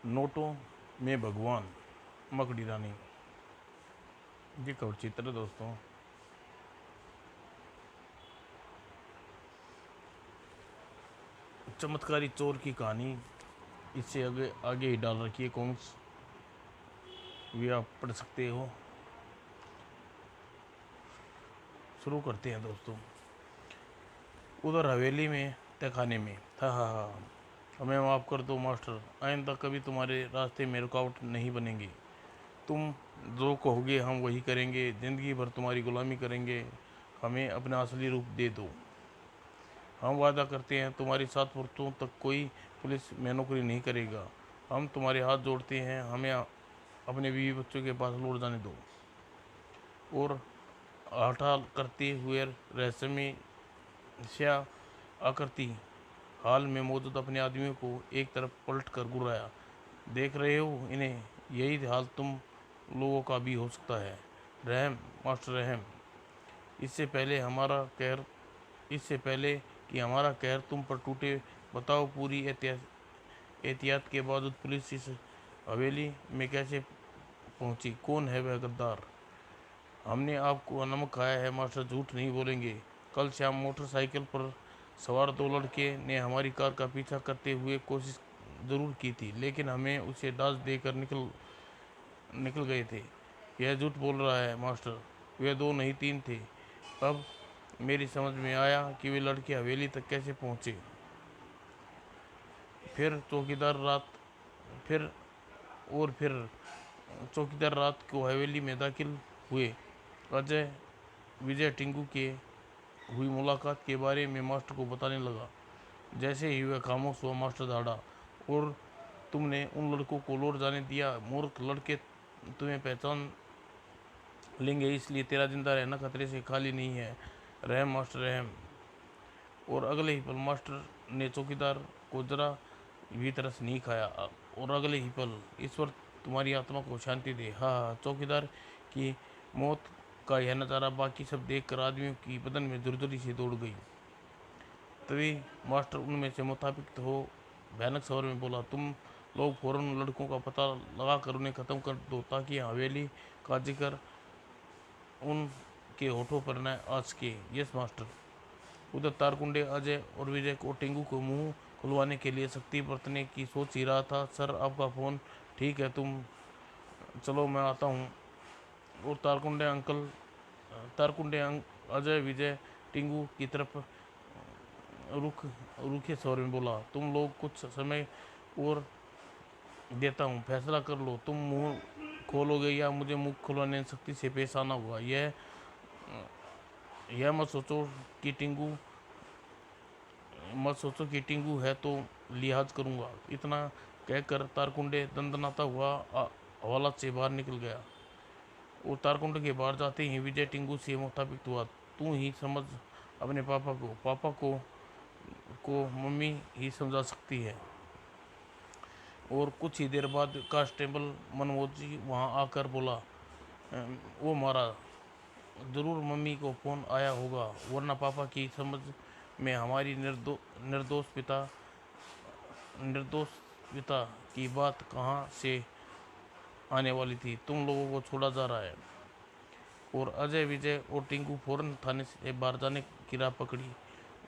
नोटों में भगवान मकड़ी रानी। ये कवर चित्र है दोस्तों। चमत्कारी चोर की कहानी इससे आगे आगे ही डाल रखी है कॉमिक्स, भी आप पढ़ सकते हो। शुरू करते हैं दोस्तों। उधर हवेली में तहखाने में था। हा, हमें माफ़ कर दो मास्टर, आइंदा कभी तुम्हारे रास्ते में रुकावट नहीं बनेंगे। तुम जो कहोगे हम वही करेंगे, ज़िंदगी भर तुम्हारी गुलामी करेंगे। हमें अपना असली रूप दे दो। हम वादा करते हैं तुम्हारी 7 पुश्तों तक कोई पुलिस में नौकरी नहीं करेगा। हम तुम्हारे हाथ जोड़ते हैं, हमें अपने बीवी बच्चों के पास लौट जाने दो। और हठा करते हुए रहस्यमय स्या आकृति हाल में मौजूद अपने आदमियों को एक तरफ पलट कर गुर्राया। देख रहे हो इन्हें, यही हाल तुम लोगों का भी हो सकता है। रहम मास्टर रहम, इससे पहले हमारा कहर इससे पहले कि हमारा कहर तुम पर टूटे, बताओ पूरी एहतियात के बावजूद पुलिस इस हवेली में कैसे पहुंची? कौन है वह गद्दार? हमने आपको नमक खाया है मास्टर, झूठ नहीं बोलेंगे। कल शाम मोटरसाइकिल पर सवार 2 लड़के ने हमारी कार का पीछा करते हुए कोशिश ज़रूर की थी, लेकिन हमें उसे डांस देकर निकल निकल गए थे। यह झूठ बोल रहा है मास्टर, वे 2 नहीं 3 थे। अब मेरी समझ में आया कि वे लड़के हवेली तक कैसे पहुंचे। फिर चौकीदार रात फिर फिर चौकीदार रात को हवेली में दाखिल हुए। अजय विजय टिंकू के हुई मुलाकात के बारे में मास्टर को बताने लगा। जैसे ही वह खामोश हुआ, मास्टर दौड़ा, और तुमने उन लड़कों को लौट जाने दिया? मूर्ख लड़के तुम्हें पहचान लेंगे, इसलिए तेरा जिंदा रहना खतरे से खाली नहीं है। रहम मास्टर रहम। और अगले ही पल मास्टर ने चौकीदार को जरा भी तरस नहीं खाया। और अगले ही पल, ईश्वर तुम्हारी आत्मा को शांति दे। हाँ, चौकीदार की मौत का यह नज़ारा बाकी सब देखकर आदमियों की बदन में जुरजुरी से दौड़ गई। तभी मास्टर उनमें से मुताबिक हो भयानक स्वर में बोला, तुम लोग फौरन लड़कों का पता लगाकर उन्हें ख़त्म कर दो, ताकि हवेली का जिक्र उनके होठों पर न आ सके। Yes master. उधर तारकुंडे अजय और विजय को टिंकू को मुंह खुलवाने के लिए सख्ती बरतने की सोच ही रहा था। सर, आपका फ़ोन। ठीक है, तुम चलो मैं आता हूँ। और अजय विजय टिंकू की तरफ रूखे स्वर में बोला, तुम लोग कुछ समय और देता हूँ, फैसला कर लो। तुम मुंह खोलोगे या मुझे मुंह खुलवाने सख्ती से पेश आना होगा। यह मत सोचो कि टिंकू है तो लिहाज करूँगा। इतना कहकर तारकुंडे दंदनाता हुआ हवालात से बाहर निकल गया। और तारकुंडे के बाहर जाते ही विजय टिंकू से मुताबिक हुआ, तू ही समझ अपने पापा को मम्मी ही समझा सकती है। और कुछ ही देर बाद कांस्टेबल मनमोहन जी वहाँ आकर बोला, वो मारा ज़रूर मम्मी को फ़ोन आया होगा, वरना पापा की समझ में हमारी निर्दोष पिता की बात कहाँ से आने वाली थी। तुम लोगों को छोड़ा जा रहा है। और अजय विजय और टिंकू फौरन थाने से बाहर जाने की राह पकड़ी।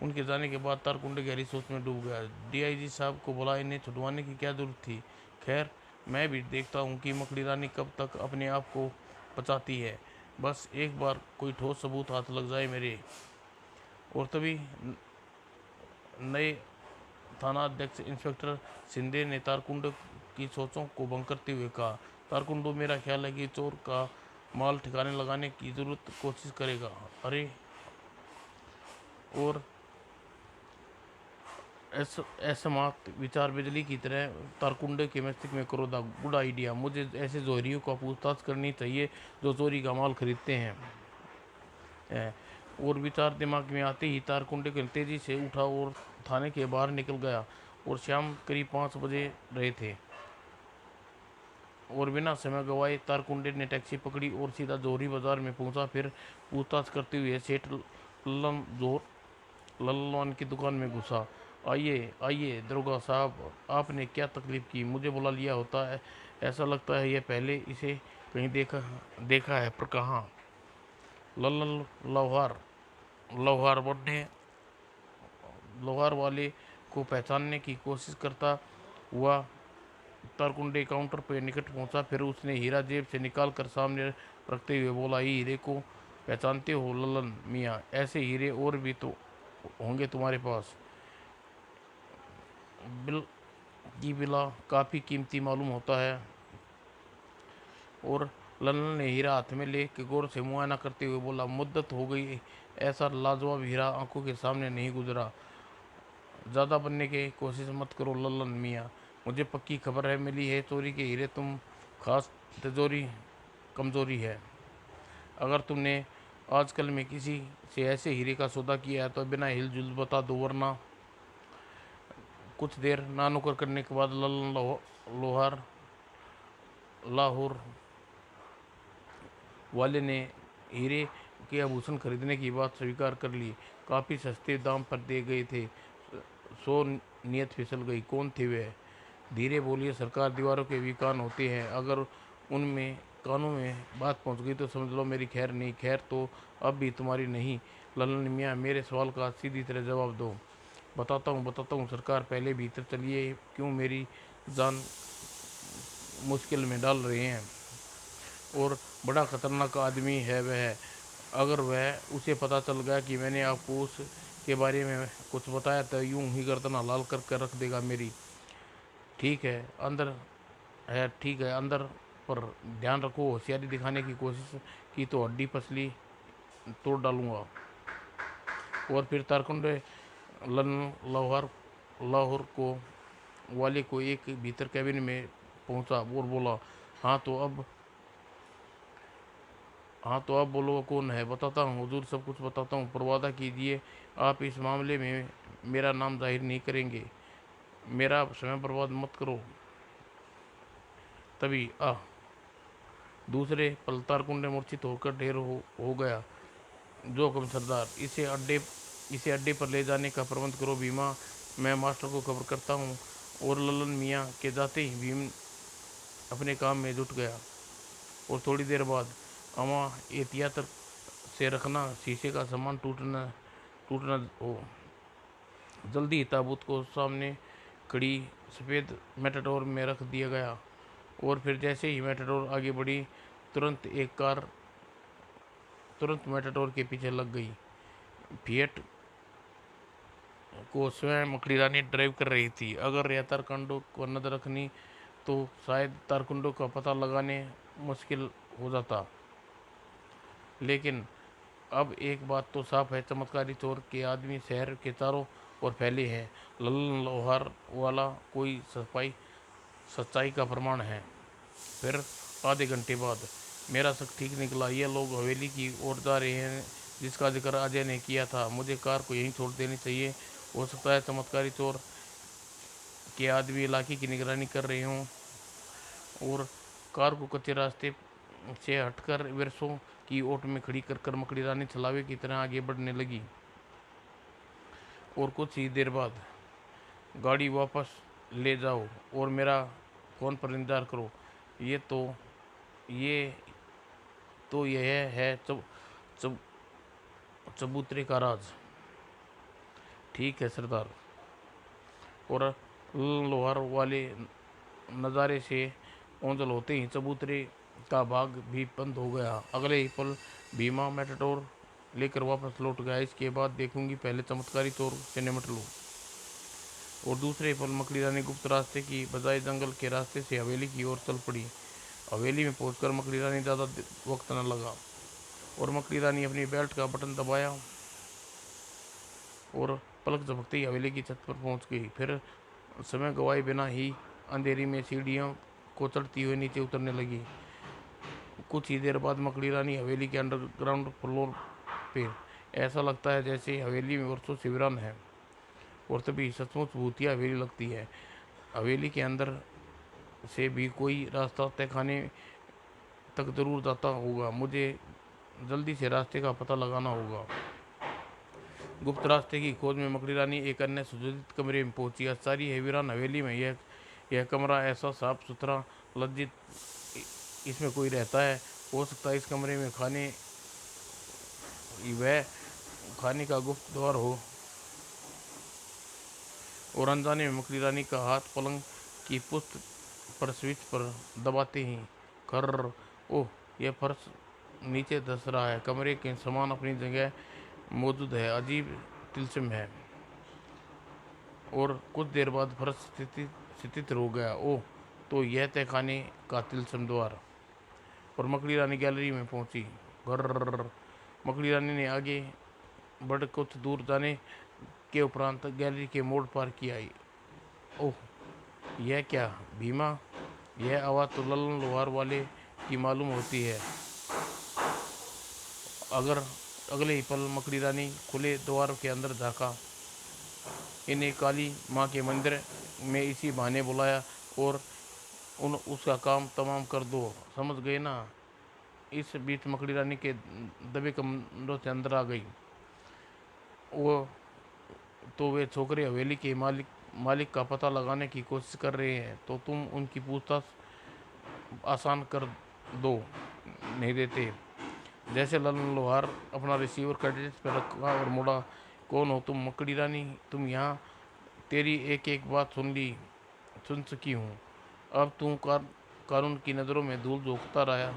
उनके जाने के बाद तारकुंडे गहरी सोच में डूब गया। डीआईजी साहब को बुला, इन्हें छुड़वाने की क्या जरूरत थी? खैर, मैं भी देखता हूँ कि मकड़ी रानी कब तक अपने आप को बचाती है। बस एक बार कोई ठोस सबूत हाथ लग जाए मेरे। और तभी नए थाना अध्यक्ष इंस्पेक्टर शिंदे ने तारकुंडे की सोचों को भंग करते हुए कहा, तारकुंडो, मेरा ख्याल है कि चोर का माल ठिकाने लगाने की जरूरत कोशिश करेगा। अरे, और असमात विचार बिजली की तरह तारकुंडे के मस्तिष्क में करोदा। गुड आइडिया, मुझे ऐसे जोहरियों का पूछताछ करनी चाहिए जो चोरी का माल खरीदते हैं। और विचार दिमाग में आते ही तारकुंडे को तेजी से उठा और थाने के बाहर निकल गया। और शाम करीब 5 बजे रहे थे। और बिना समय गवाए तारकुंडे ने टैक्सी पकड़ी और सीधा जोहरी बाजार में पहुंचा। फिर पूछताछ करते हुए सेठ लल्लन की दुकान में घुसा। आइए आइए दरोगा साहब, आपने क्या तकलीफ़ की, मुझे बुला लिया होता है। ऐसा लगता है ये पहले इसे कहीं देखा देखा है, पर कहाँ। लल्लन लोहार लोहार बनने लोहार वाले को पहचानने की कोशिश करता हुआ तारकुंडे काउंटर पर निकट पहुंचा। फिर उसने हीरा जेब से निकाल कर सामने रखते हुए बोला, ये हीरे को पहचानते हो ललन मियाँ? ऐसे हीरे और भी तो होंगे तुम्हारे पास। बिल की बिला काफ़ी कीमती मालूम होता है। और ललन ने हीरा हाथ में ले के गौर से मुआयना करते हुए बोला, मुद्दत हो गई ऐसा लाजवाब हीरा आंखों के सामने नहीं गुजरा। ज़्यादा बनने की कोशिश मत करो लल्लन मियाँ, मुझे पक्की खबर है मिली है चोरी के हीरे तुम खास तिजोरी कमज़ोरी है। अगर तुमने आजकल में किसी से ऐसे हीरे का सौदा किया है तो बिना हिलजुल बता दो, वरना। कुछ देर नानुकर करने के बाद लल्लन लोहार लाहौर वाले ने हीरे के आभूषण खरीदने की बात स्वीकार कर ली। काफ़ी सस्ते दाम पर दे गए थे। सो नियत फिसल गई। कौन थे वे? धीरे बोलिए सरकार, दीवारों के भी कान होते हैं, अगर उनमें कानों में बात पहुंच गई तो समझ लो मेरी खैर नहीं। खैर तो अब भी तुम्हारी नहीं। ललन मियाँ, मेरे सवाल का सीधी तरह जवाब दो। बताता हूँ सरकार, पहले भीतर चलिए। क्यों मेरी जान मुश्किल में डाल रहे हैं? और बड़ा खतरनाक आदमी है वह। अगर वह उसे पता चल गया कि मैंने आपको उस के बारे में कुछ बताया तो यूं ही गर्दन हलाल कर रख देगा मेरी। ठीक है अंदर ठीक है अंदर, पर ध्यान रखो, होशियारी दिखाने की कोशिश की तो हड्डी पसली तोड़ डालूंगा। और फिर तारकुंडे लन लाहौर लाहौर को वाले को एक भीतर कैबिन में पहुंचा और बोला, हाँ तो अब हाँ तो आप बोलो कौन है? बताता हूँ हुजूर, सब कुछ बताता हूँ, पर वादा कीजिए आप इस मामले में मेरा नाम जाहिर नहीं करेंगे। मेरा समय बर्बाद मत करो। तभी दूसरे पल तारकुंडे मूर्छित होकर ढेर हो गया। जो हुक्म सरदार, इसे अड्डे पर ले जाने का प्रबंध करो भीमा, मैं मास्टर को खबर करता हूँ। और ललन मियाँ के जाते ही भीम अपने काम में जुट गया। और थोड़ी देर बाद, अमा एहतियात से रखना, शीशे का सामान टूटना टूटना हो। जल्दी ही ताबूत को सामने खड़ी सफ़ेद मेटाडोर में रख दिया गया। और फिर जैसे ही मेटाडोर आगे बढ़ी, तुरंत एक कार तुरंत मेटाडोर के पीछे लग गई। फिएट को स्वयं मकड़ीरानी ड्राइव कर रही थी। अगर यह तारकुंडो को नजर रखनी तो शायद तारकुंडो का पता लगाने मुश्किल हो जाता। लेकिन अब एक बात तो साफ है, चमत्कारी चोर के आदमी शहर के चारों ओर फैले हैं। लल्लन लोहार वाला कोई सच्चाई का प्रमाण है। फिर आधे घंटे बाद मेरा शक ठीक निकला। ये लोग हवेली की ओर जा रहे हैं जिसका जिक्र अजय ने किया था। मुझे कार को यहीं छोड़ देनी चाहिए। हो सकता है चमत्कारी चोर के आदमी इलाके की निगरानी कर रहे हों। और कार को कच्चे रास्ते से हटकर वर्षों की ओट में खड़ी कर मकड़ी रानी छलावे की तरह आगे बढ़ने लगी। और कुछ ही देर बाद, गाड़ी वापस ले जाओ और मेरा फ़ोन पर इंतज़ार करो। ये तो ये यह है चब, चबूतरे का राज। ठीक है सरदार। और लोहार वाले नज़ारे से ओंझल होते ही चबूतरे का भाग भी बंद हो गया। अगले ही पल भीमा मेटाडोर लेकर वापस लौट गया। इसके बाद देखूंगी, पहले चमत्कारी चोर से निपट लूँ। और दूसरे पल मकड़ी रानी गुप्त रास्ते की बजाय जंगल के रास्ते से हवेली की ओर चल पड़ी। हवेली में पहुंचकर मकड़ी रानी ज़्यादा वक्त न लगा। और मकड़ी रानी अपनी बेल्ट का बटन दबाया और पलक झपकते ही हवेली की छत पर पहुंच गई। फिर समय गवाए बिना ही अंधेरी में सीढ़ियों को चढ़ती हुई नीचे उतरने लगी। कुछ ही देर बाद मकड़ी रानी हवेली के अंडरग्राउंड फ्लोर पे। ऐसा लगता है जैसे हवेली में वर्षों से वीरान है। और तभी सचमुच भूतिया हवेली लगती है। हवेली के अंदर से भी कोई रास्ता तहखाने तक जरूर जाता होगा। मुझे जल्दी से रास्ते का पता लगाना होगा। गुप्त रास्ते की खोज में मकड़ी रानी एक अन्य सुसज्जित कमरे में पहुंची। सारी है वीरान हवेली में यह कमरा ऐसा साफ सुथरा, लज्जित, इसमें कोई रहता है। हो सकता है इस कमरे में वह खाने का गुप्त द्वार हो। और अनजाने में मकड़ी रानी का हाथ पलंग की पुस्त पर स्विच पर दबाते ही खर्र, ओह, यह फर्श नीचे धस रहा है। कमरे के सामान अपनी जगह मौजूद है। अजीब तिलस्म है। और कुछ देर बाद फर्श स्थित हो गया। ओह, तो यह तहखाने का तिलस्म द्वार। और मकड़ी रानी गैलरी में पहुंची। घर मकड़ी रानी ने आगे बढ़ कुछ दूर जाने के उपरांत गैलरी के मोड़ पार किया। ओह, यह क्या भीमा! यह आवाज़ तो ललन लोहार वाले की मालूम होती है। अगर अगले ही पल मकड़ी रानी खुले द्वार के अंदर झांका। इन्हें काली माँ के मंदिर में इसी बहाने बुलाया और उसका काम तमाम कर दो, समझ गए ना। इस बीच मकड़ी रानी के दबे कमरों से अंदर आ गई। वो तो वे छोकरे हवेली के मालिक का पता लगाने की कोशिश कर रहे हैं, तो तुम उनकी पूछताछ आसान कर दो नहीं देते। जैसे ललन लोहार अपना रिसीवर कैडेट्स पर रखा और मुड़ा। कौन हो तुम मकड़ी रानी? तुम यहाँ? तेरी एक एक बात सुन सकी हूँ। अब तुम कानून की नज़रों में धूल झोंकता रहा।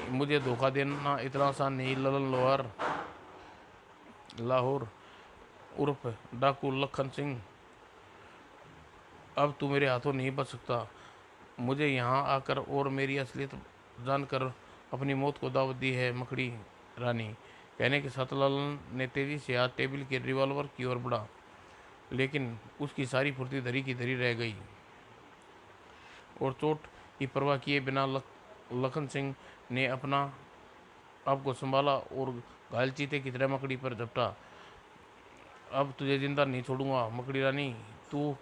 मुझे धोखा देना इतना आसान नहीं। ललन लोहार, लाहौर उर्फ डाकू लखन सिंह, अब तू मेरे हाथों नहीं बच सकता। मुझे यहाँ आकर और मेरी असलियत जानकर अपनी मौत को दावत दी है मकड़ी रानी। कहने के साथ ललन ने तेजी से हाथ टेबल के रिवॉल्वर की ओर बढ़ा, लेकिन उसकी सारी फुर्ती धरी की धरी रह गई। और चोट की परवाह किए बिना लखन सिंह ने अपना आपको संभाला और घायल चीते की तरह मकड़ी पर झपटा। अब तुझे जिंदा नहीं छोड़ूंगा मकड़ी रानी, तू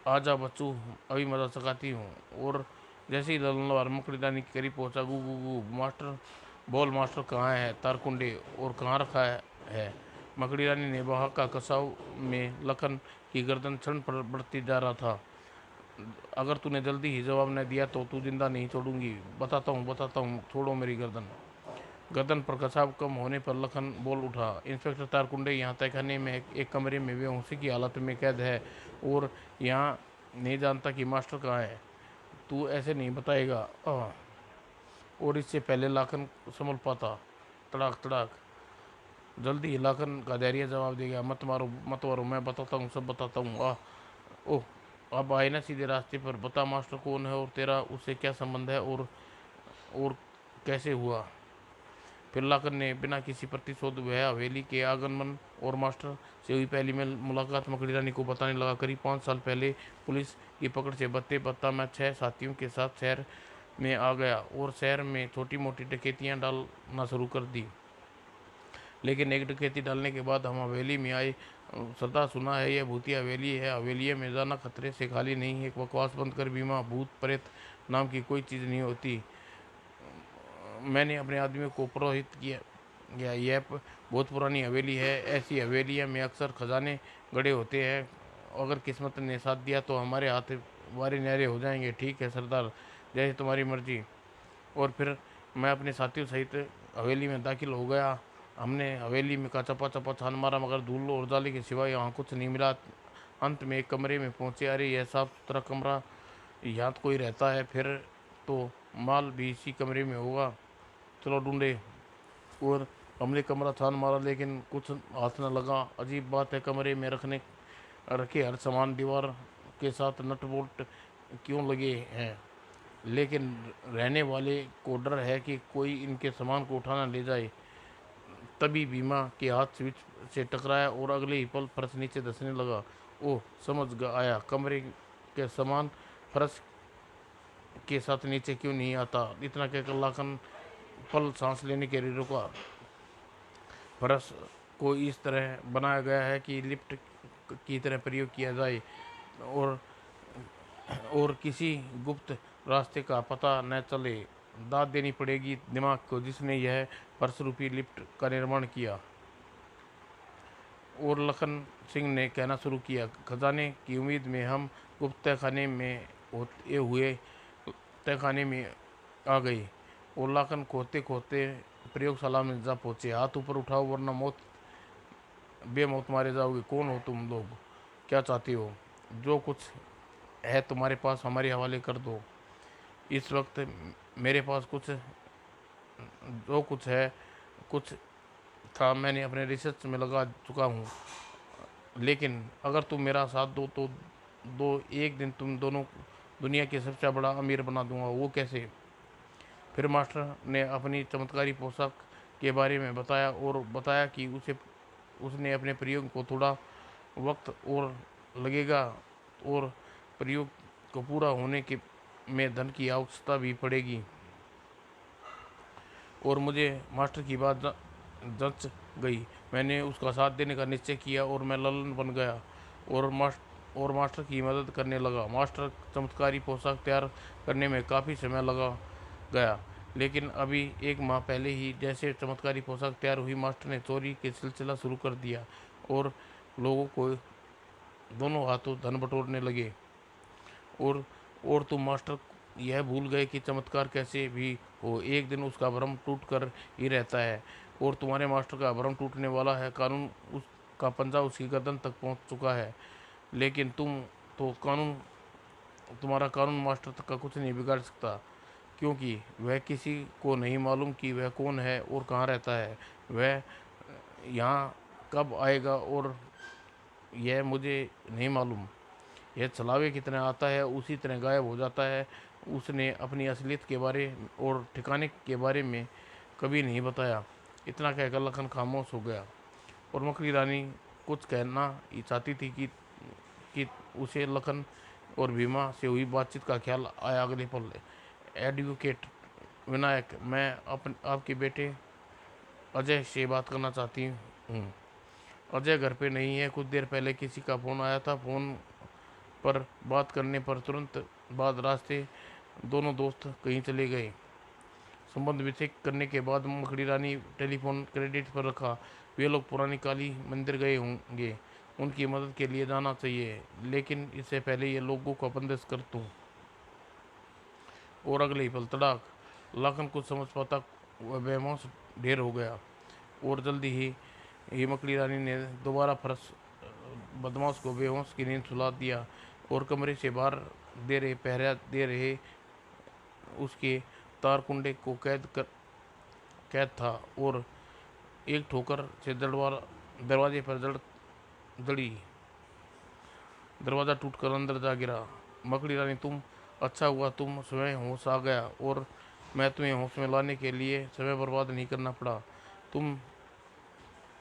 आजा बच्चू, अभी मजा चकाती हूँ। और जैसे ही ललन लोहार मकड़ी रानी के करीब पहुंचा, गू गू गू, मास्टर बॉल मास्टर कहाँ है? तारकुंडे और कहाँ रखा है? मकड़ी रानी ने बहा का कसाव में लखन की गर्दन क्षण पर बढ़ती जा रहा था। अगर तूने जल्दी ही जवाब न दिया तो तू जिंदा नहीं छोड़ूंगी। बताता हूँ, छोड़ो मेरी गर्दन। गर्दन पर कसाव कम होने पर लखन बोल उठा। इंस्पेक्टर तारकुंडे, यहाँ तहखाने में एक कमरे में बेहोशी की हालत में कैद है और यहाँ नहीं जानता कि मास्टर कहाँ है। तू ऐसे नहीं बताएगा। और इससे पहले लाखन संभल पाता। तड़ाक तड़ाक। जल्दी ही लाखन का धैर्य जवाब दे गया। मत मारो, मैं बताता हूँ, सब बताता हूँ। ओह, अब आए ना सीधे रास्ते पर। बता मास्टर कौन है और तेरा उससे क्या संबंध है और कैसे हुआ? फिर लाखन ने बिना किसी प्रतिशोध वह हवेली के आंगनमन और मास्टर से हुई पहली मुलाकात मकड़ी रानी को बताने लगा। करीब 5 साल पहले पुलिस की पकड़ से बत्ते बत्ता मैं 6 साथियों के साथ शहर में आ गया और शहर में छोटी मोटी डकैतियाँ डालना शुरू कर दी। लेकिन एक डकैती डालने के बाद हम हवेली में आए। सदा सुना है यह भूतिया हवेली है। हवेली में जाना खतरे से खाली नहीं है। बकवास बंद कर बीमा, भूत प्रेत नाम की कोई चीज़ नहीं होती। मैंने अपने आदमियों को पुरोहित किया। यह बहुत पुरानी हवेली है। ऐसी हवेलियाँ में अक्सर खजाने गड़े होते हैं। अगर किस्मत ने साथ दिया तो हमारे हाथ वारे न्यारे हो जाएंगे। ठीक है सरदार, जैसे तुम्हारी मर्जी। और फिर मैं अपने साथियों सहित हवेली में दाखिल हो गया। हमने हवेली में का चपा चपा छान मारा, मगर धूल और उजाले के सिवाय यहाँ कुछ नहीं मिला। अंत में एक कमरे में पहुँचे। अरे, यह साफ सुथरा कमरा, यहाँ तो कोई रहता है। फिर तो माल भी इसी कमरे में होगा। चलो ढूंढे। और हमने कमरा छान मारा, लेकिन कुछ हाथ न लगा। अजीब बात है, कमरे में रखे हर सामान दीवार के साथ नट बोल्ट क्यों लगे हैं? लेकिन रहने वाले को डर है कि कोई इनके सामान को उठाना ले जाए। तभी बीमा के हाथ स्विच से टकराया और अगले ही पल फर्श नीचे धंसने लगा। ओह, समझ आया। कमरे के सामान फर्श के साथ नीचे क्यों नहीं आता? इतना कहकर लाखन पल सांस लेने के लिए रुका। फर्श को इस तरह बनाया गया है कि लिफ्ट की तरह प्रयोग किया जाए और किसी गुप्त रास्ते का पता न चले। दाद देनी पड़ेगी दिमाग को जिसने यह फर्श रूपी लिफ्ट का निर्माण किया। और लखन सिंह ने कहना शुरू किया, खजाने की उम्मीद में हम गुप्त तहखाने में होते हुए तहखाने में आ गए और लाखन खोदते खोदते प्रयोगशाला में जा पहुंचे। हाथ ऊपर उठाओ वरना मौत बेमौत मारे जाओगे। कौन हो तुम लोग, क्या चाहते हो? जो कुछ है तुम्हारे पास हमारे हवाले कर दो। इस वक्त मेरे पास कुछ जो कुछ है, कुछ था, मैंने अपने रिसर्च में लगा चुका हूँ। लेकिन अगर तुम मेरा साथ दो तो एक दिन तुम दोनों दुनिया के सबसे बड़ा अमीर बना दूंगा। वो कैसे? फिर मास्टर ने अपनी चमत्कारी पोशाक के बारे में बताया और बताया कि उसने अपने प्रयोग को थोड़ा वक्त और लगेगा और प्रयोग को पूरा होने के में धन की आवश्यकता भी पड़ेगी। और मुझे मास्टर की बात जच गई। मैंने उसका साथ देने का निश्चय किया और मैं ललन बन गया और मास्टर की मदद करने लगा। मास्टर चमत्कारी पोशाक तैयार करने में काफ़ी समय लगा गया, लेकिन अभी 1 माह पहले ही जैसे चमत्कारी पोशाक तैयार हुई, मास्टर ने चोरी के सिलसिला शुरू कर दिया और लोगों को दोनों हाथों धन बटोरने लगे। और तुम मास्टर यह भूल गए कि चमत्कार कैसे भी हो एक दिन उसका भ्रम टूट कर ही रहता है। और तुम्हारे मास्टर का भ्रम टूटने वाला है। कानून उसका पंजा उसकी गर्दन तक पहुंच चुका है, लेकिन तुम्हारा कानून मास्टर तक का कुछ नहीं बिगाड़ सकता, क्योंकि वह किसी को नहीं मालूम कि वह कौन है और कहाँ रहता है। वह यहाँ कब आएगा और यह मुझे नहीं मालूम। यह छलावे की तरह आता है, उसी तरह गायब हो जाता है। उसने अपनी असलियत के बारे और ठिकाने के बारे में कभी नहीं बताया। इतना कहकर लखन खामोश हो गया और मकड़ी रानी कुछ कहना ही चाहती थी कि उसे लखन और भीमा से हुई बातचीत का ख्याल आया। अगले पल, एडवोकेट विनायक, मैं आपके बेटे अजय से बात करना चाहती हूँ। अजय घर पे नहीं है। कुछ देर पहले किसी का फ़ोन आया था। फ़ोन पर बात करने पर तुरंत बाद रास्ते दोनों दोस्त कहीं चले गए। संबंध विच्छेद करने के बाद मकड़ी रानी टेलीफोन क्रेडिट पर रखा। वे लोग पुरानी काली मंदिर गए होंगे। उनकी मदद के लिए जाना चाहिए, लेकिन इससे पहले ये लोगों को बंदिश कर दूँ। और अगले ही पल तड़ाक, लाखन कुछ समझ पाता वह बेहोश ढेर हो गया और जल्दी ही मकड़ी रानी ने दोबारा फरस बदमाश को बेहोश की नींद सुला दिया और कमरे से बाहर पहरा दे रहे उसके तार कुंडे को कैद था और एक ठोकर से दरवाजे पर जड़ी दरवाज़ा टूटकर अंदर जा गिरा। मकड़ी रानी, तुम अच्छा हुआ तुम स्वयं होश आ गया और मैं तुम्हें होश में लाने के लिए समय बर्बाद नहीं करना पड़ा। तुम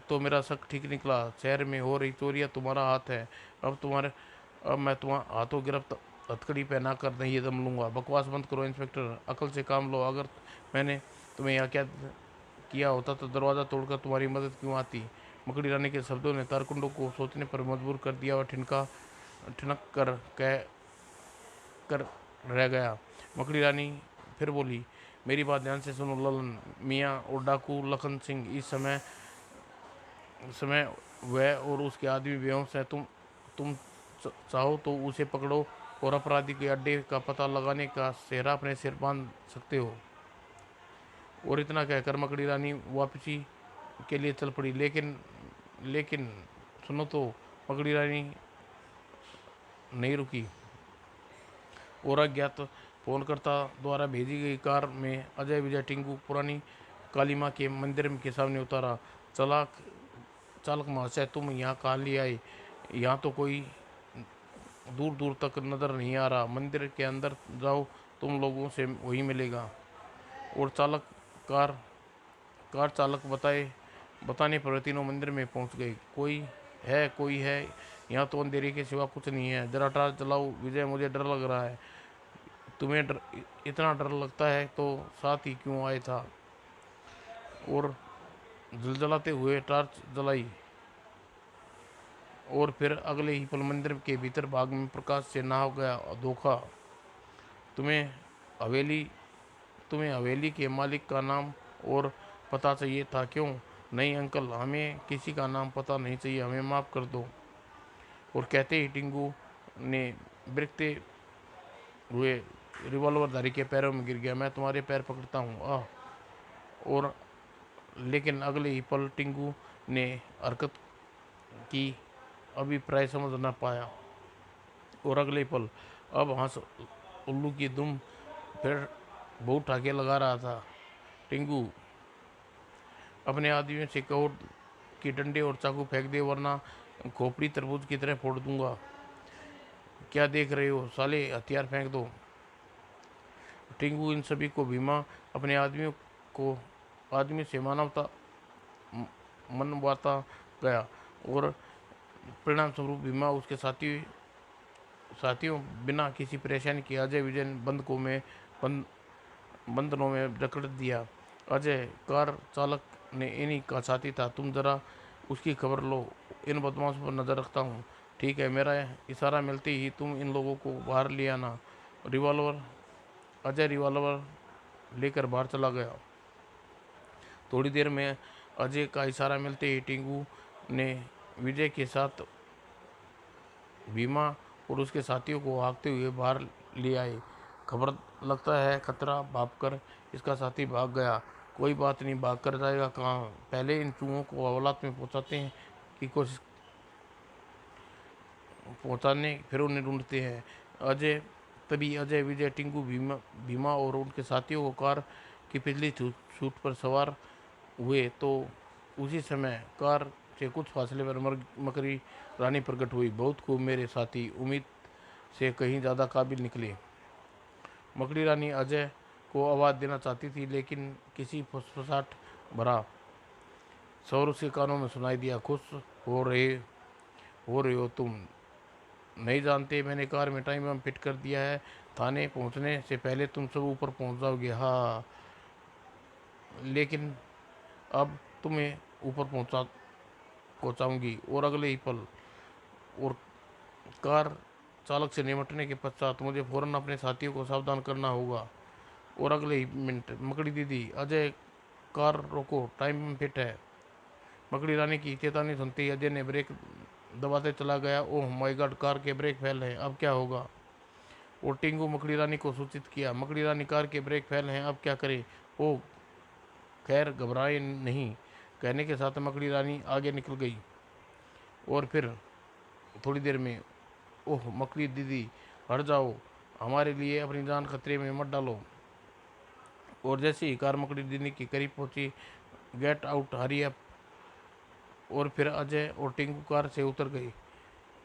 तो मेरा शक ठीक निकला। शहर में हो रही चोरियां तुम्हारा हाथ है। अब मैं तुम्हारा हाथों गिरफ्त हथकड़ी पहना कर नहीं दम लूंगा। बकवास बंद करो इंस्पेक्टर, अकल से काम लो। अगर मैंने तुम्हें यहाँ क्या किया होता तो दरवाज़ा तोड़कर तुम्हारी मदद क्यों आती? मकड़ी रानी के शब्दों ने तारकुंडों को सोचने पर मजबूर कर दिया और ठिनक कर रह गया। मकड़ी रानी फिर बोली, मेरी बात ध्यान से सुनो ललन मियाँ और डाकू लखन सिंह। इस समय वह और उसके आदमी बेहोश है। तुम चाहो तो उसे पकड़ो और अपराधी के अड्डे का पता लगाने का सेहरा अपने सिर बांध सकते हो। और इतना कहकर मकड़ी रानी वापसी के लिए चल पड़ी। लेकिन सुनो तो, मकड़ी रानी नहीं रुकी और अज्ञात फोनकर्ता द्वारा भेजी गई कार में अजय विजय टिंकू पुरानी काली माँ के मंदिर के सामने उतारा। चालक महाशय, तुम यहाँ कहाँ ले आए? यहाँ तो कोई दूर दूर तक नज़र नहीं आ रहा। मंदिर के अंदर जाओ, तुम लोगों से वही मिलेगा। और कार कार चालक बताने पर तीनों मंदिर में पहुंच गए। कोई है, यहाँ तो अंधेरे के सिवा कुछ नहीं है। जरा टॉर्च जलाओ विजय, मुझे डर लग रहा है। तुम्हें इतना डर लगता है तो साथ ही क्यों आया था? और जलजलाते हुए टॉर्च जलाई और फिर अगले ही पल मंदिर के भीतर भाग में प्रकाश से नहा गया। धोखा। तुम्हें हवेली तुम्हें हवेली के मालिक का नाम और पता चाहिए था, क्यों? नहीं अंकल, हमें किसी का नाम पता नहीं चाहिए, हमें माफ़ कर दो। और कहते ही टिंगू ने बिरकते हुए रिवॉल्वरधारी के पैरों में गिर गया। मैं तुम्हारे पैर पकड़ता हूँ, आह। और लेकिन अगले ही पल टिंगू ने हरकत की अभिप्राय समझ न पाया। और अगले पल अब हंस उल्लू की दुम फिर बहुत ठाके लगा रहा था। टिंगू, अपने आदमियों से कहो कि डंडे और चाकू फेंक दे, वरना खोपड़ी तरबूज की तरह फोड़ दूंगा। क्या देख रहे हो साले, हथियार फेंक दो। टिंगू इन सभी को भीमा अपने आदमी से मानवता मनवाता गया। और परिणाम स्वरूप भीमा उसके साथियों बिना किसी परेशानी के अजय विजय बंद बंधनों में जकड़ दिया। अजय कार चालक ने इन्हीं का साथी था। तुम जरा उसकी खबर लो, इन बदमाशों पर नजर रखता हूँ। ठीक है, मेरा इशारा मिलते ही तुम इन लोगों को बाहर ले आना। रिवॉल्वर अजय रिवॉल्वर लेकर बाहर चला गया। थोड़ी देर में अजय का इशारा मिलते ही टिंगू ने विजय के साथ भीमा और उसके साथियों को हाँकते हुए बाहर ले आए। खबर लगता है खतरा भापकर इसका साथी भाग गया। कोई बात नहीं, भाग कर जाएगा कहाँ, पहले इन चूहों को हवालात में पहुँचाते हैं की कोशिश पहुँचाने, फिर उन्हें ढूंढते हैं। अजय विजय टिंकू भीमा और उनके साथियों को कार की पिछली छूट पर सवार हुए तो उसी समय कार से कुछ फासले पर मकड़ी रानी प्रकट हुई। बहुत खूब मेरे साथी, उम्मीद से कहीं ज़्यादा काबिल निकले। मकड़ी रानी अजय को आवाज़ देना चाहती थी, लेकिन किसी फुसफुसाहट भरा स्वर उसके कानों में सुनाई दिया। खुश हो रहे हो तुम? नहीं जानते, मैंने कार में टाइम बम फिट कर दिया है। थाने पहुंचने से पहले तुम सब ऊपर पहुंच जाओगे। हाँ, लेकिन अब तुम्हें ऊपर पहुंचाऊंगी। और अगले ही पल और कार चालक से निपटने के पश्चात मुझे फौरन अपने साथियों को सावधान करना होगा। और अगले ही मिनट, मकड़ी दीदी, अजय कार रोको, टाइम बम फिट है। मकड़ी रानी की चेतावनी सुनते ही अजय ने ब्रेक दबाते चला गया। ओह माय गॉड, कार के ब्रेक फेल हैं, अब क्या होगा? और टिंगू मकड़ी रानी को सूचित किया। मकड़ी रानी, कार के ब्रेक फेल हैं, अब क्या करें? ओह खैर, घबराए नहीं, कहने के साथ मकड़ी रानी आगे निकल गई। और फिर थोड़ी देर में, ओह मकड़ी दीदी, हट जाओ, हमारे लिए अपनी जान खतरे में मत डालो। और जैसे ही कार मकड़ी दीदी के करीब पहुंची, गेट आउट, हरी अप। और फिर अजय और टिंकू कार से उतर गई।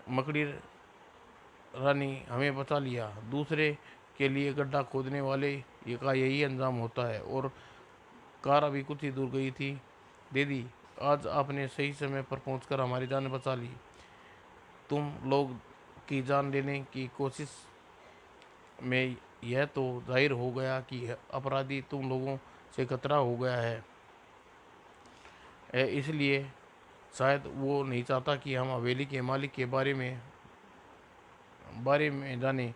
मकड़ी रानी, हमें बचा लिया। दूसरे के लिए गड्ढा खोदने वाले का यही अंजाम होता है। और कार अभी कुछ ही दूर गई थी। दीदी, आज आपने सही समय पर पहुंचकर हमारी जान बचा ली। तुम लोग की जान लेने की कोशिश में यह तो जाहिर हो गया कि अपराधी तुम लोगों से खतरा हो गया है। इसलिए शायद वो नहीं चाहता कि हम हवेली के मालिक के बारे में जाने।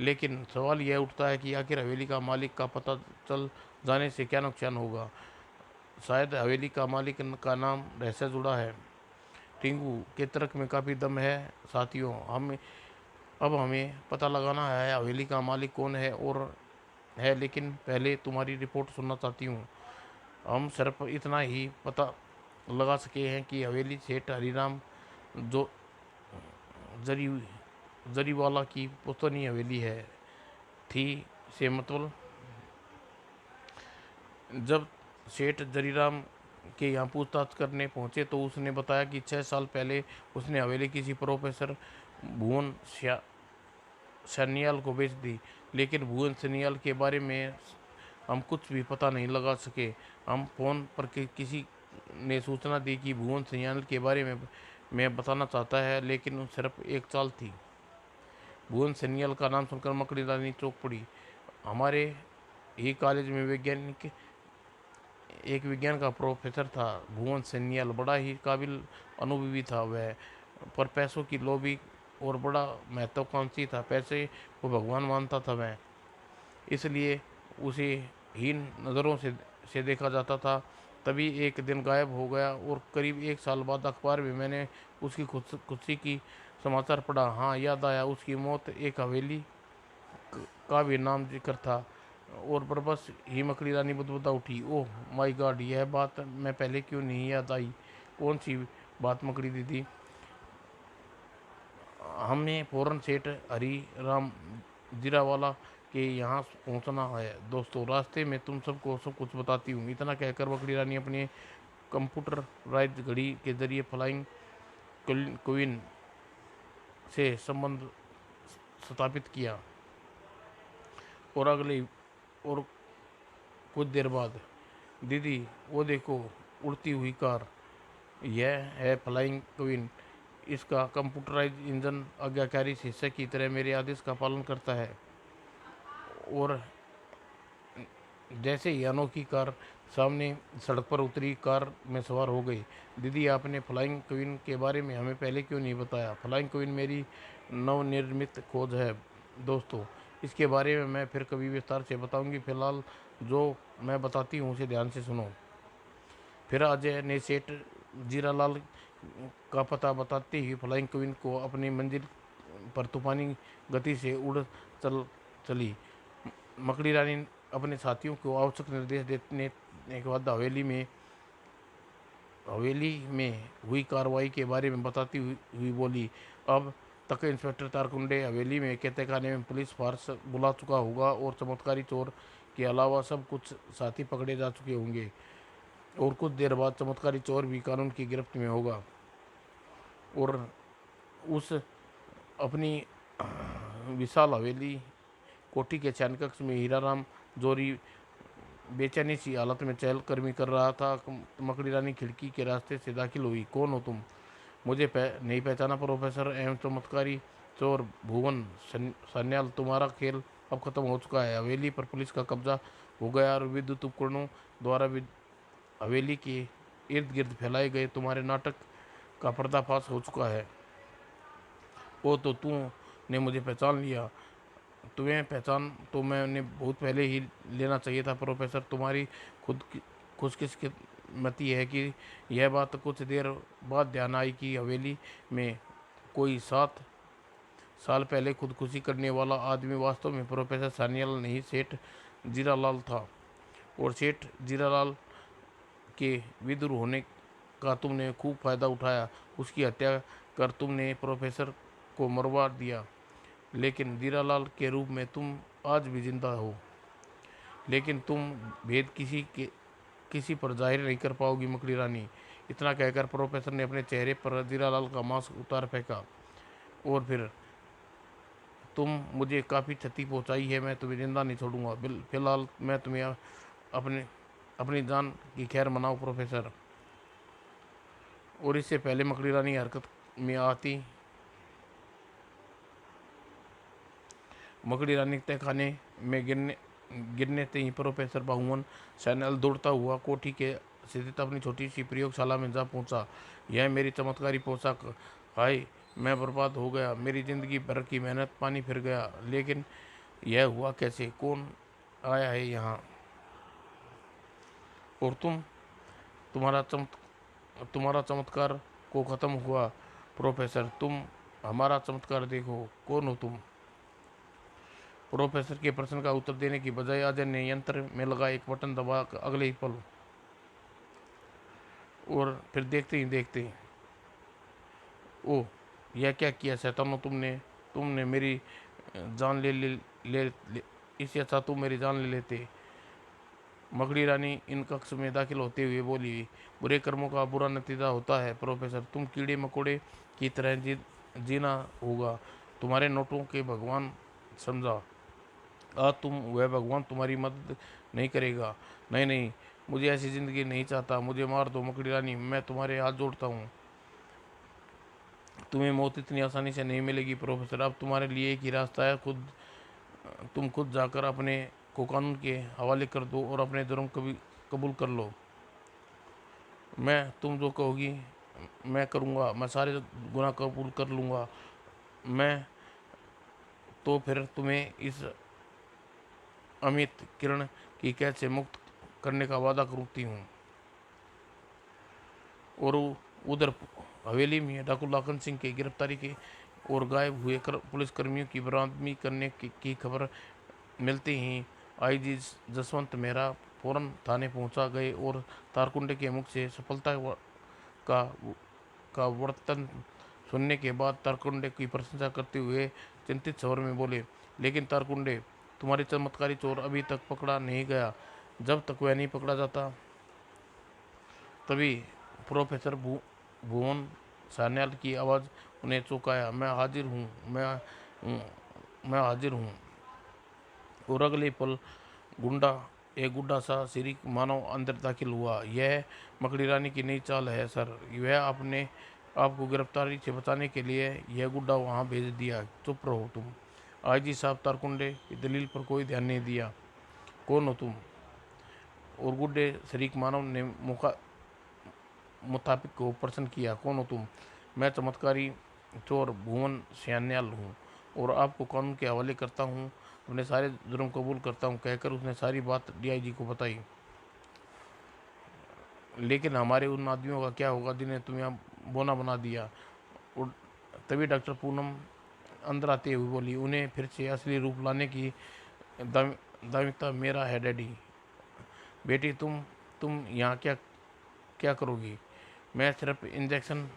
लेकिन सवाल यह उठता है कि आखिर हवेली का मालिक का पता चल जाने से क्या नुकसान होगा। शायद हवेली का मालिक का नाम रहस्य जुड़ा है। टिंगू के तर्क में काफ़ी दम है साथियों। हमें पता लगाना है हवेली का मालिक कौन है और है, लेकिन पहले तुम्हारी रिपोर्ट सुनना चाहती हूँ। हम सिर्फ इतना ही पता लगा सके हैं कि हवेली सेठ हरीराम जो जरी जरीवाला की पुश्तैनी हवेली है थी से मतलब। जब सेठ जरीराम के यहाँ पूछताछ करने पहुँचे तो उसने बताया कि 6 साल पहले उसने हवेली किसी प्रोफेसर भुवन सन्याल को बेच दी। लेकिन भुवन सन्याल के बारे में हम कुछ भी पता नहीं लगा सके। हम फ़ोन पर किसी ने सूचना दी कि भुवन सन्याल के बारे में मैं बताना चाहता है, लेकिन सिर्फ एक चाल थी। भुवन सन्याल का नाम सुनकर मकड़ी रानी चौंक पड़ी। हमारे ही कॉलेज में एक विज्ञान का प्रोफेसर था भुवन सन्याल, बड़ा ही काबिल अनुभवी था वह, पर पैसों की लोभी और बड़ा महत्वाकांक्षी था। पैसे को भगवान मानता था वह, इसलिए उसे हीन नज़रों से देखा जाता था। तभी एक दिन गायब हो गया और करीब 1 साल बाद अखबार में मैंने उसकी खुशी की समाचार पढ़ा। हाँ, याद आया, उसकी मौत एक हवेली का भी नाम जिक्र था। और पर बस ही मकड़ी रानी बुदबुदा उठी। ओह माय गॉड, यह बात मैं पहले क्यों नहीं याद आई? कौन सी बात मकड़ी दीदी? हमें फौरन सेठ हरी राम जीरावाला के यहाँ पहुँचना है दोस्तों। रास्ते में तुम सबको सब कुछ बताती हूँ। इतना कहकर मकड़ी रानी अपने कंप्यूटराइज घड़ी के जरिए फ्लाइंग क्वीन से संबंध स्थापित किया। और अगले और कुछ देर बाद, दीदी वो देखो, उड़ती हुई कार। यह है फ्लाइंग क्वीन। इसका कंप्यूटराइज इंजन आज्ञाकारी शीर्षक की तरह मेरे आदेश का पालन करता है। और जैसे ही अनोखी कार सामने सड़क पर उतरी, कार में सवार हो गई। दीदी, आपने फ्लाइंग क्वीन के बारे में हमें पहले क्यों नहीं बताया? फ्लाइंग क्वीन मेरी नवनिर्मित खोज है दोस्तों। इसके बारे में मैं फिर कभी विस्तार से बताऊंगी। फिलहाल जो मैं बताती हूँ उसे ध्यान से सुनो। फिर अजय ने सेठ जीरालाल का पता बताते ही फ्लाइंग क्वीन को अपनी मंजिल पर तूफानी गति से उड़ चल चली। मकड़ी रानी अपने साथियों को आवश्यक निर्देश देने के बाद हवेली में हुई कार्रवाई के बारे में बताती हुई बोली, अब तक इंस्पेक्टर तारकुंडे हवेली में कहते में पुलिस फार्स बुला चुका होगा और चमत्कारी चोर के अलावा सब कुछ साथी पकड़े जा चुके होंगे। और कुछ देर बाद चमत्कारी चोर भी कानून की गिरफ्त में होगा। और उस अपनी विशाल हवेली कोठी के शयन कक्ष में हीराराम जोरी बेचैनी सी हालत में चहलकदमी कर रहा था। मकड़ी रानी खिड़की के रास्ते से दाखिल हुई। कौन हो तुम? मुझे नहीं पहचाना प्रोफेसर एवं चमत्कारी चोर भुवन सान्याल? तुम्हारा खेल अब खत्म हो चुका है। हवेली पर पुलिस का कब्जा हो गया और विद्युत उपकरणों द्वारा हवेली के इर्द गिर्द फैलाए गए तुम्हारे नाटक का पर्दाफाश हो चुका है। वो तो तूने मुझे पहचान लिया। तुम्हें पहचान तो मैंने बहुत पहले ही लेना चाहिए था प्रोफेसर। तुम्हारी खुद खुशकिस्मती है कि यह बात कुछ देर बाद ध्यान आई कि हवेली में कोई 7 साल पहले खुदकुशी करने वाला आदमी वास्तव में प्रोफेसर सान्याल नहीं, सेठ जीरालाल था। और सेठ जीरालाल के विदुर होने का तुमने खूब फायदा उठाया। उसकी हत्या कर तुमने प्रोफेसर को मरवा दिया। लेकिन जीरालाल के रूप में तुम आज भी जिंदा हो। लेकिन तुम भेद किसी पर जाहिर नहीं कर पाओगी मकड़ी रानी। इतना कहकर प्रोफेसर ने अपने चेहरे पर जीरालाल का मास्क उतार फेंका। और फिर, तुम मुझे काफ़ी क्षति पहुंचाई है, मैं तुम्हें जिंदा नहीं छोड़ूंगा। फिलहाल मैं तुम्हें अपने अपनी जान की खैर मनाओ प्रोफेसर। और इससे पहले मकड़ी रानी हरकत में आती, मकड़ी रानी तहखाने में गिरने से ही प्रोफेसर बहुमन सैनल दौड़ता हुआ कोठी के स्थित अपनी छोटी सी प्रयोगशाला में जा पहुंचा। यह मेरी चमत्कारी पोशाक, हाय मैं बर्बाद हो गया। मेरी जिंदगी भर की मेहनत पानी फिर गया। लेकिन यह हुआ कैसे? कौन आया है यहाँ? और तुम्हारा तुम्हारा चमत्कार को ख़त्म हुआ प्रोफेसर। तुम हमारा चमत्कार देखो। कौन हो तुम? प्रोफेसर के प्रश्न का उत्तर देने की बजाय अजय ने यंत्र में लगा एक बटन दबा अगले ही पल। और फिर देखते ही देखते, ओह यह क्या किया शैतानों तुमने? तुमने मेरी जान ले इससे अच्छा तुम मेरी जान ले लेते। मकड़ी रानी इन कक्ष में दाखिल होते हुए बोली, बुरे कर्मों का बुरा नतीजा होता है प्रोफेसर। तुम कीड़े मकोड़े की तरह जीना होगा। तुम्हारे नोटों के भगवान समझा। आज वह भगवान तुम्हारी मदद नहीं करेगा। नहीं नहीं, मुझे ऐसी ज़िंदगी नहीं चाहता। मुझे मार दो मकड़ी रानी, मैं तुम्हारे हाथ जोड़ता हूँ। तुम्हें मौत इतनी आसानी से नहीं मिलेगी प्रोफेसर। अब तुम्हारे लिए एक ही रास्ता है, तुम खुद जाकर अपने को कानून के हवाले कर दो और अपने जुर्म कबूल कर लो। मैं तुम जो कहोगी मैं करूँगा। मैं सारे गुनाह कबूल कर लूँगा। मैं तो फिर तुम्हें इस अमित किरण की कैद से मुक्त करने का वादा करती हूँ। और उधर हवेली में डाकू लाखन सिंह के गिरफ्तारी के और गायब हुए पुलिसकर्मियों की बरामदगी करने की खबर मिलते ही आईजी जसवंत मेहरा फौरन थाने पहुंचा गए और तारकुंडे के मुख से सफलता का का वर्तन सुनने के बाद तारकुंडे की प्रशंसा करते हुए चिंतित स्वर में बोले, लेकिन तारकुंडे, तुम्हारी चमत्कारी चोर अभी तक पकड़ा नहीं गया। जब तक वह नहीं पकड़ा जाता तभी प्रोफेसर भुवन सान्याल की आवाज़ उन्हें चौंकाया, मैं हाजिर हूँ, मैं हाजिर हूँ। और अगले पल एक गुड्डा सा शरीक मानव अंदर दाखिल हुआ। यह मकड़ी रानी की नई चाल है सर, वह अपने आपको गिरफ्तारी से बचाने के लिए यह गुड्डा वहाँ भेज दिया। चुप रहो तुम। आईजी साहब तारकुंडे की दलील पर कोई ध्यान नहीं दिया। कौन हो तुम? और गुड्डे शरीक मानव ने मुताबिक को प्रश्न किया, कौन हो तुम? मैं चमत्कारी चोर भुवन सैन्याल हूँ और आपको कानून के हवाले करता हूँ, अपने सारे जुर्म कबूल करता हूँ, कहकर उसने सारी बात डीआईजी को बताई। लेकिन हमारे उन आदमियों का क्या होगा जिन्हें तुम्हें बोना बना दिया? और तभी डॉक्टर पूनम अंदर आते हुए बोली, उन्हें फिर से असली रूप लाने की दायित्व मेरा है डैडी। बेटी तुम यहाँ क्या क्या करोगी? मैं सिर्फ इंजेक्शन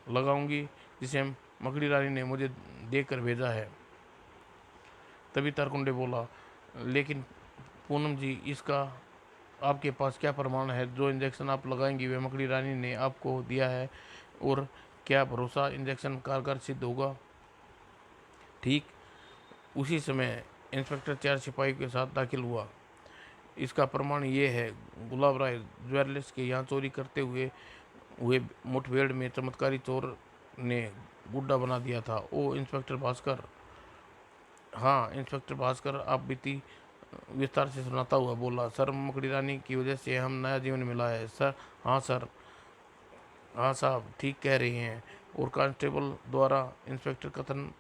लगाऊंगी जिसे मकड़ी रानी ने मुझे देकर भेजा है। तभी तारकुंडे बोला, लेकिन पूनम जी, इसका आपके पास क्या प्रमाण है? जो इंजेक्शन आप लगाएंगी वह मकड़ी रानी ने आपको दिया है, और क्या भरोसा इंजेक्शन कारगर सिद्ध होगा? ठीक उसी समय इंस्पेक्टर 4 सिपाही के साथ दाखिल हुआ। इसका प्रमाण ये है, गुलाब राय ज्वेलर्स के यहाँ चोरी करते हुए मुठभेड़ में चमत्कारी चोर ने गुड्डा बना दिया था। ओ इंस्पेक्टर भास्कर। हाँ इंस्पेक्टर भास्कर आप बीती विस्तार से सुनाता हुआ बोला, सर मकड़ी रानी की वजह से हम नया जीवन मिला है सर। हाँ सर, हाँ साहब ठीक कह रहे हैं। और कांस्टेबल द्वारा इंस्पेक्टर कथन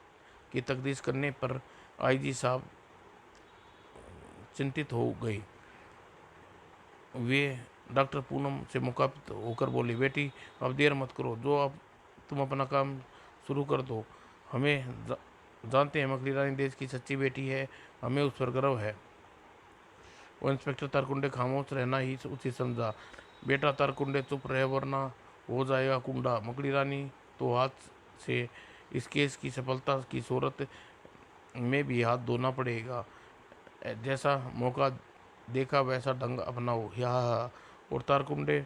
की तफ्तीश करने पर आईजी साहब चिंतित हो गई। वे डॉक्टर पूनम से मुखातिब होकर बोली, बेटी अब देर मत करो, तुम अपना काम शुरू कर दो। हमें जानते हैं मकड़ी रानी देश की सच्ची बेटी है, हमें उस पर गर्व है। और इंस्पेक्टर तारकुंडे खामोश रहना ही उचित समझा। बेटा तारकुंडे चुप रहे वरना हो जाएगा कुंडा। मकड़ी रानी तो हाथ से इस केस की सफलता की सूरत में भी हाथ धोना पड़ेगा। जैसा मौका देखा वैसा ढंग अपनाओ। या और तारकुंडे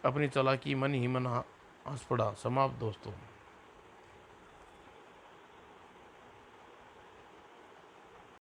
अपनी चालाकी मन ही मन हंस पड़ा। समाप्त दोस्तों।